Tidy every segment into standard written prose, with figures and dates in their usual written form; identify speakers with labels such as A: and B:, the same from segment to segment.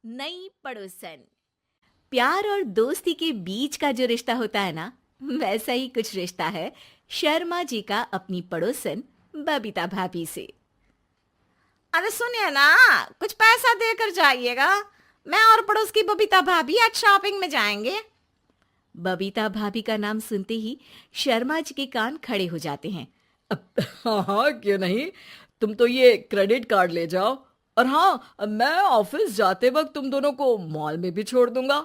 A: नई पड़ोसन। प्यार और दोस्ती के बीच का जो रिश्ता होता है ना, वैसा ही कुछ रिश्ता है शर्मा जी का अपनी पड़ोसन बबीता भाभी से।
B: अरे सुनिए ना, कुछ पैसा देकर जाइएगा। मैं और पड़ोस की बबीता भाभी आज शॉपिंग में जाएंगे।
A: बबीता भाभी का नाम सुनते ही शर्मा जी के कान खड़े हो जाते हैं।
C: हाँ हाँ, क्यों नहीं। तुम तो ये क्रेडिट कार्ड ले जाओ। और हाँ, मैं ऑफिस जाते वक्त तुम दोनों को मॉल में भी छोड़ दूंगा।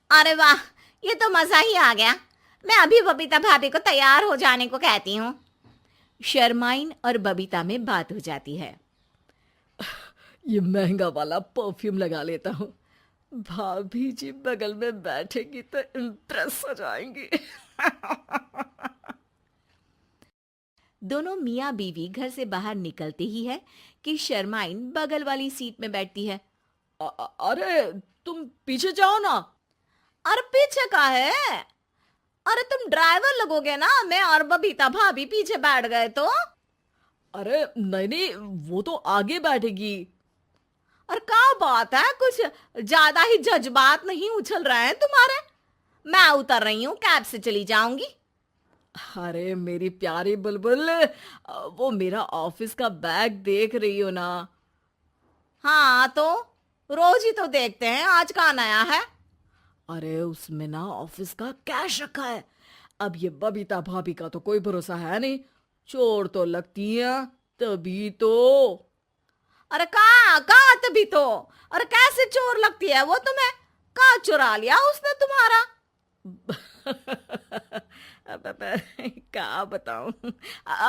B: अरे वाह, ये तो मजा ही आ गया। मैं अभी बबीता भाभी को तैयार हो जाने को कहती हूँ।
A: शर्माइन और बबीता में बात हो जाती है।
C: ये महंगा वाला परफ्यूम लगा लेता हूँ। भाभी जी बगल में बैठेगी तो इम्प्रेस हो जाएंगी।
A: दोनों मियाँ बीवी घर से बाहर निकलते ही है कि शर्माइन बगल वाली सीट में बैठती है।
C: अरे तुम पीछे जाओ ना।
B: अरे पीछे का है? अरे तुम ड्राइवर लगोगे ना, मैं और बबीता भाभी पीछे बैठ गए तो।
C: अरे नहीं नहीं, वो तो आगे बैठेगी।
B: और क्या बात है, कुछ ज्यादा ही जज्बात नहीं उछल रहे हैं तुम्हारे? मैं उतर रही हूँ, कैब से चली जाऊंगी।
C: अरे मेरी प्यारी बुलबुल, वो मेरा ऑफिस का बैग देख रही हो ना।
B: हाँ तो रोज ही तो देखते हैं, आज का नया है?
C: अरे उसमें ना ऑफिस का कैश रखा है। अब ये बबीता भाभी का तो कोई भरोसा है नहीं। चोर तो लगती है तभी तो।
B: अरे कहाँ कहाँ तभी तो। अरे कैसे चोर लगती है वो तुम्हें? कहाँ चुरा लिया उसने तुम्हारा?
C: क्या बताऊं।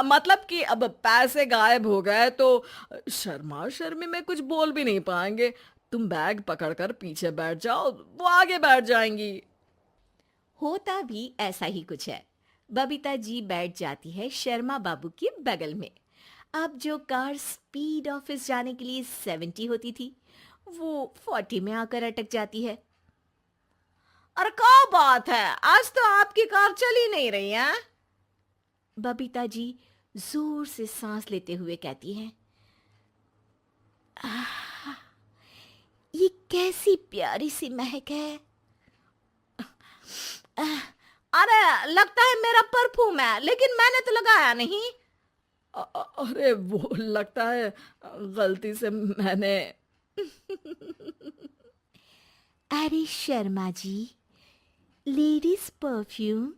C: मतलब कि अब पैसे गायब हो गए तो शर्मा शर्मी में कुछ बोल भी नहीं पाएंगे। तुम बैग पकड़कर पीछे बैठ जाओ, वो आगे बैठ जाएंगी।
A: होता भी ऐसा ही कुछ है। बबीता जी बैठ जाती है शर्मा बाबू के बगल में। अब जो कार स्पीड ऑफिस जाने के लिए 70 होती थी, वो 40 में आकर अटक जाती है।
B: अरे क्या बात है, आज तो आपकी कार चली नहीं रही है।
A: बबीता जी जोर से सांस लेते हुए कहती हैं, "आह, ये कैसी प्यारी सी महक है।
B: अरे लगता है मेरा परफ्यूम है, लेकिन मैंने तो लगाया नहीं।
C: अरे वो लगता है गलती से मैंने।
A: अरे शर्मा जी, लेडीज परफ्यूम।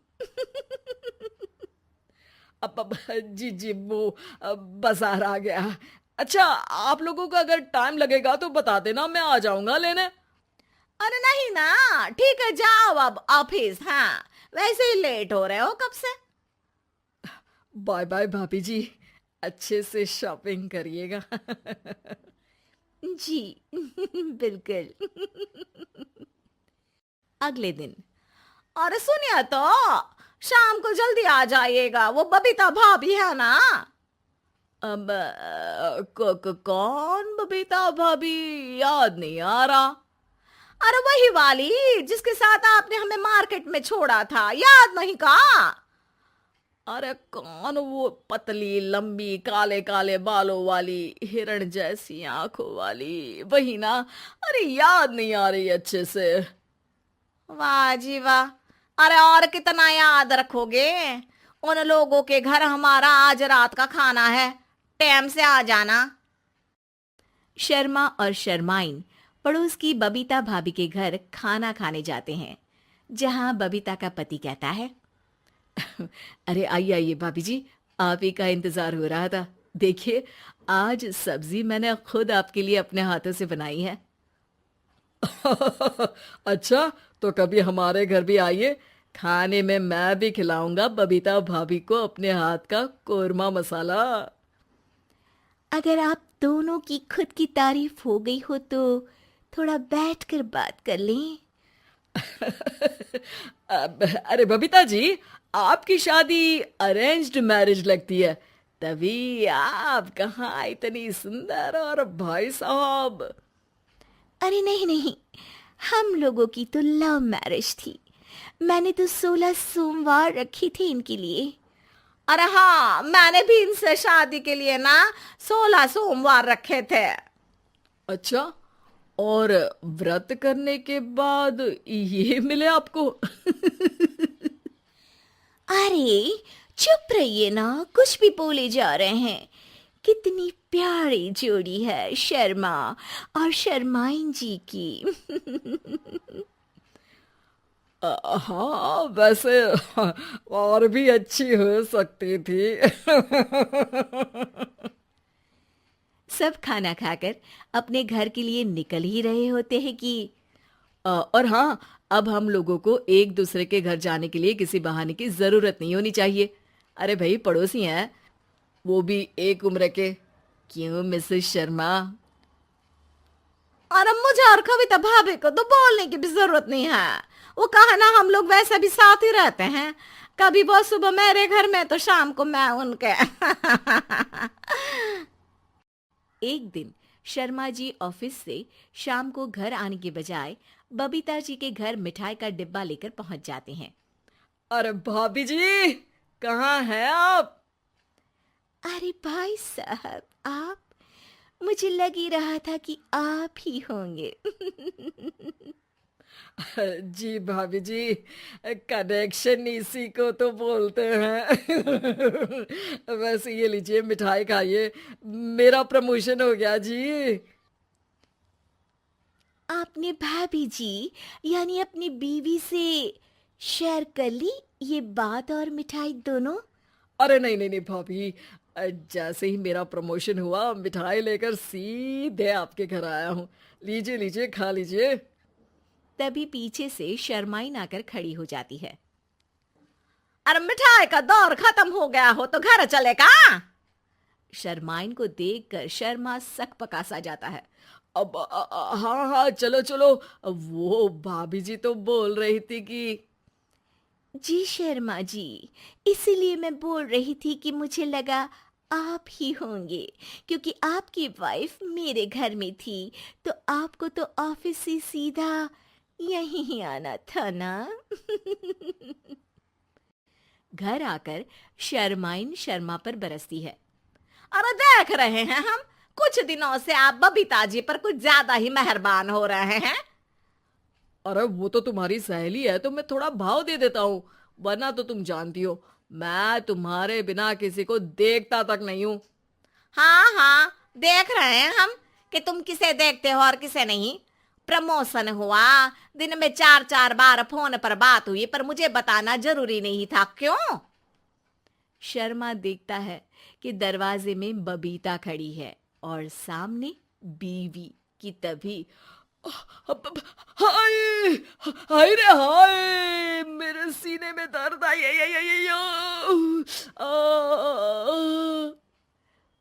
C: अब जी जी, वो बाजार आ गया। अच्छा, आप लोगों का अगर टाइम लगेगा तो बता देना, मैं आ जाऊंगा लेने।
B: अरे नहीं ना, ठीक है जाओ अब ऑफिस। हाँ, वैसे ही लेट हो रहे हो कब से।
C: बाय बाय भाभी जी, अच्छे से शॉपिंग करिएगा।
A: जी बिल्कुल। अगले दिन।
B: अरे सुनिए तो, शाम को जल्दी आ जाइएगा, वो बबीता भाभी है ना।
C: अब कौन बबीता भाभी? याद नहीं आ रहा।
B: अरे वही वाली जिसके साथ आपने हमें मार्केट में छोड़ा था, याद नहीं का?
C: अरे कौन वो पतली लंबी काले काले बालों वाली हिरण जैसी आंखों वाली, वही ना। अरे याद नहीं आ रही अच्छे से।
B: वाह जी वाह। अरे और कितना याद रखोगे? उन लोगों के घर हमारा आज रात का खाना है, टाइम से आ जाना।
A: शर्मा और शर्माइन पड़ोस की बबीता भाभी के घर खाना खाने जाते हैं, जहां बबीता का पति कहता है,
C: अरे आइए आइए भाभी जी, आप ही का इंतजार हो रहा था। देखिए, आज सब्जी मैंने खुद आपके लिए अपने हाथों से बनाई है। अच्छा, तो कभी हमारे घर भी आइए। खाने में मैं भी खिलाऊंगा बबीता भाभी को अपने हाथ का कोरमा मसाला।
A: अगर आप दोनों की खुद की तारीफ हो गई हो तो थोड़ा बैठकर बात कर लें।
C: अरे बबीता जी, आपकी शादी अरेंज्ड मैरिज लगती है, तभी आप कहाँ इतनी सुंदर। और भाई साहब।
A: अरे नहीं नहीं, हम लोगों की तो लव मैरिज थी। मैंने तो 16 सोमवार रखी थी इनके लिए।
B: अरे हाँ, मैंने भी इनसे शादी के लिए ना 16 सोमवार रखे थे।
C: अच्छा, और व्रत करने के बाद ये मिले आपको?
A: अरे चुप रहिए ना, कुछ भी बोले जा रहे हैं। कितनी प्यारी जोड़ी है शर्मा और शर्माइन जी की।
C: हाँ वैसे और भी अच्छी हो सकती थी।
A: सब खाना खाकर अपने घर के लिए निकल ही रहे होते हैं कि
C: और हाँ, अब हम लोगों को एक दूसरे के घर जाने के लिए किसी बहाने की जरूरत नहीं होनी चाहिए। अरे भाई पड़ोसी हैं, वो भी एक उम्र के। क्यों मिसेस शर्मा?
B: और मुझे और कविता भाभी को तो बोलने की भी जरूरत नहीं है। वो कहा ना, हम लोग वैसे भी साथ ही रहते हैं। कभी वो सुबह मेरे घर में तो शाम को मैं उनके।
A: एक दिन शर्मा जी ऑफिस से शाम को घर आने के बजाय बबीता जी के घर मिठाई का डिब्बा लेकर पहुंच जाते हैं।
C: अरे भाभी जी, कहाँ हैं आप?
A: अरे भाई साहब, आप? मुझे लग ही रहा था कि आप ही होंगे।
C: जी भाभी जी, कनेक्शन इसी को तो बोलते हैं। वैसे ये लीजिए, मिठाई खाइए, मेरा प्रमोशन हो गया जी।
A: आपने भाभी जी यानी अपनी बीवी से शेयर कर ली ये बात और मिठाई दोनों?
C: अरे नहीं नहीं नहीं भाभी, जैसे ही मेरा प्रमोशन हुआ मिठाई लेकर सीधे आपके घर आया हूँ। लीजिए लीजिए, खा लीजिए।
A: तभी पीछे से शर्माइन आकर खड़ी हो जाती है।
B: अरे मिठाई का दौर खत्म हो गया हो तो घर चलेगा।
A: शर्माइन को देखकर शर्मा सक पका सा जाता है।
C: अब हाँ हाँ, चलो चलो। वो भाभी जी तो बोल रही थी कि
A: जी शर्मा जी, इसीलिए मैं बोल रही थी कि मुझे लगा आप ही होंगे, क्योंकि आपकी वाइफ मेरे घर में थी तो आपको तो ऑफिस से सीधा यहीं ही आना था ना। घर आकर शर्माइन शर्मा पर बरसती है।
B: अरे देख रहे हैं हम, कुछ दिनों से आप बबीता जी पर कुछ ज्यादा ही मेहरबान हो रहे हैं।
C: अरे वो तो तुम्हारी सहेली है तो मैं थोड़ा भाव दे देता हूँ, वरना तो तुम जानती हो मैं तुम्हारे बिना किसी को देखता तक नहीं हूँ।
B: हाँ हाँ, देख रहे हैं हम कि तुम किसे देखते हो और किसे नहीं। प्रमोशन हुआ, दिन में 4-4 बार फोन पर बात हुई, पर मुझे बताना जरूरी नहीं था, क्यों?
A: शर्मा देखता है कि दरवाजे में बबीता खड़ी है और सामने बीवी की। तभी
C: हाय हाय रे हाय, मेरे सीने में दर्द आई आई आई आई आई,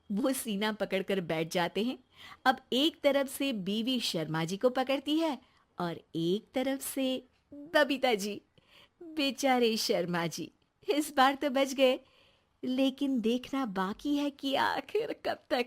A: वो सीना पकड़कर बैठ जाते हैं। अब एक तरफ से बीवी शर्मा जी को पकड़ती है और एक तरफ से बबीता जी। बेचारे शर्मा जी इस बार तो बच गए, लेकिन देखना बाकी है कि आखिर कब तक।